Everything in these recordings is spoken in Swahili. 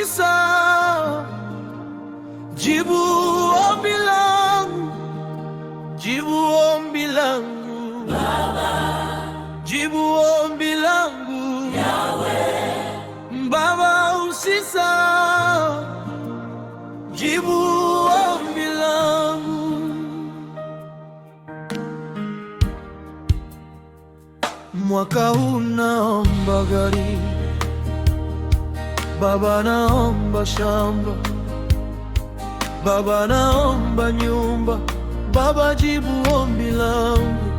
usisahau. Jibu ombi langu, jibu ombi langu Baba, jibu ombi langu Yahweh. Baba usisahau, jibu ombi langu. Mwaka huu naomba gari Baba, naomba shamba Baba, naomba nyumba Baba, jibu ombi langu.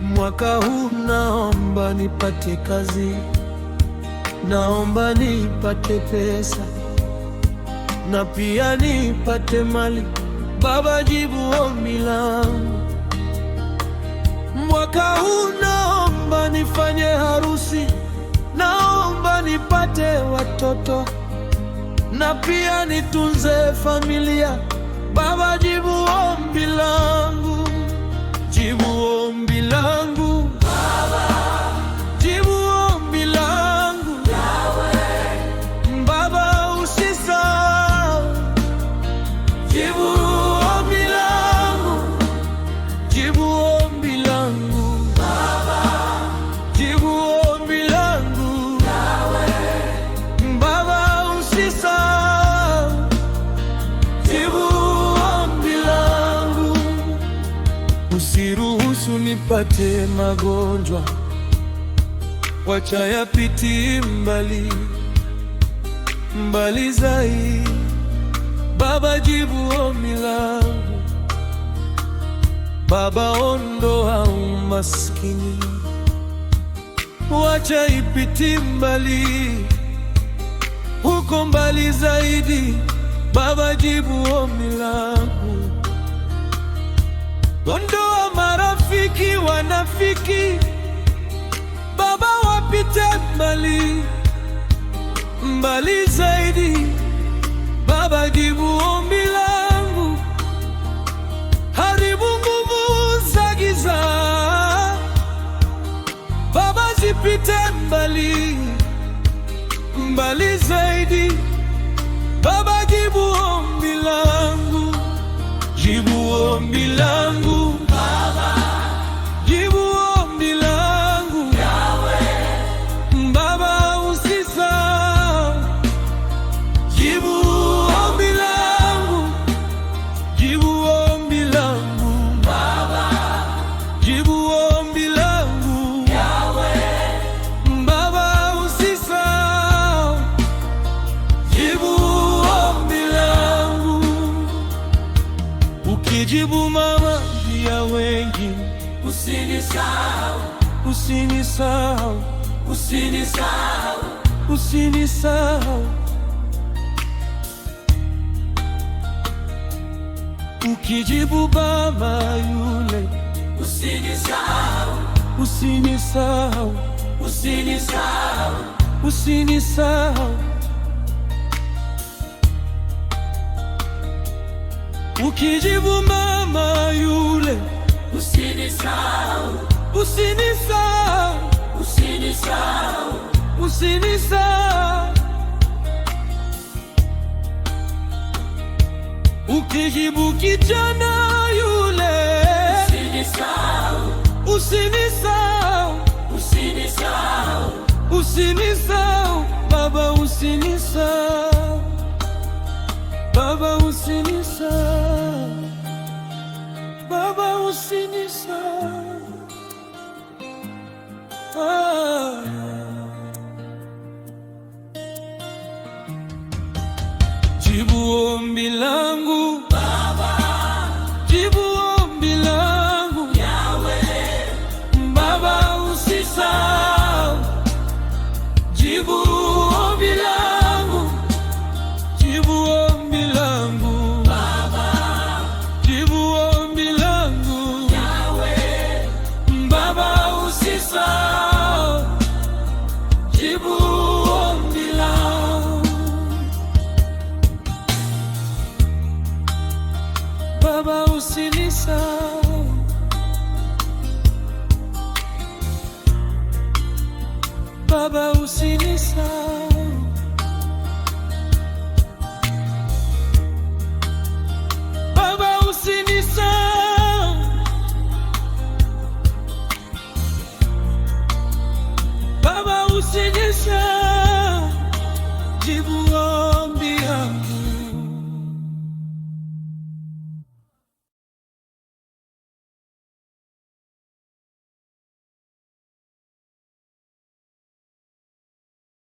Mwaka huu naomba nipate kazi, naomba nipate pesa na pia nipate mali Baba, jibu ombi langu. Mwaka huu naomba nifanye harusi, naomba nipate watoto na pia nitunze familia Baba, jibu ombi langu, jibu ombi langu Baba, jibu ombi langu Yahweh. Baba usisahau, jibu ombi langu, jibu ombi langu Baba, jibu ombi langu Yahweh. Baba usisahau, jibu ombi langu. Usiruhusu nipate magonjwa, wacha yapiti mbali mbali zaidi Baba, jibu ombi langu. Baba ondoa umaskini, wacha ipiti mbali huko mbali zaidi Baba, jibu ombi langu. Ondoa marafiki wanafiki Baba, wapite mbali mbali zaidi Baba, jibu ombi langu. Haribu nguvu za giza Baba, zipite mbali mbali zaidi Baba, jibu ombi langu, jibu ombi langu Baba, jibu ombi langu Yahweh. Baba usisahau, jibu ombi langu, jibu ombi langu Baba, jibu ombi langu Yahweh. Baba usisahau, jibu ombi langu. Ukijibu mama ya wengi, usinisahau, usinisahau, usinisahau, usinisahau. Ukijibu baba yule, usinisahau, usinisahau, usinisahau, usinisahau. Ukijibu mama yule, usinisahau, usinisahau, usinisahau, usinisahau. Ukijibu kijana yule, usinisahau, usinisahau, usinisahau, usinisahau. Baba usinisahau, Baba usinisahau, Baba usinisahau. Jibu ombi langu Baba, jibu ombi langu Yahweh. Baba usisahau, jibu ombi langu, jibu ombi langu Baba, jibu ombi langu Yahweh. Baba usisahau, jibu ombi langu Baba usinisahau, Baba usinisahau.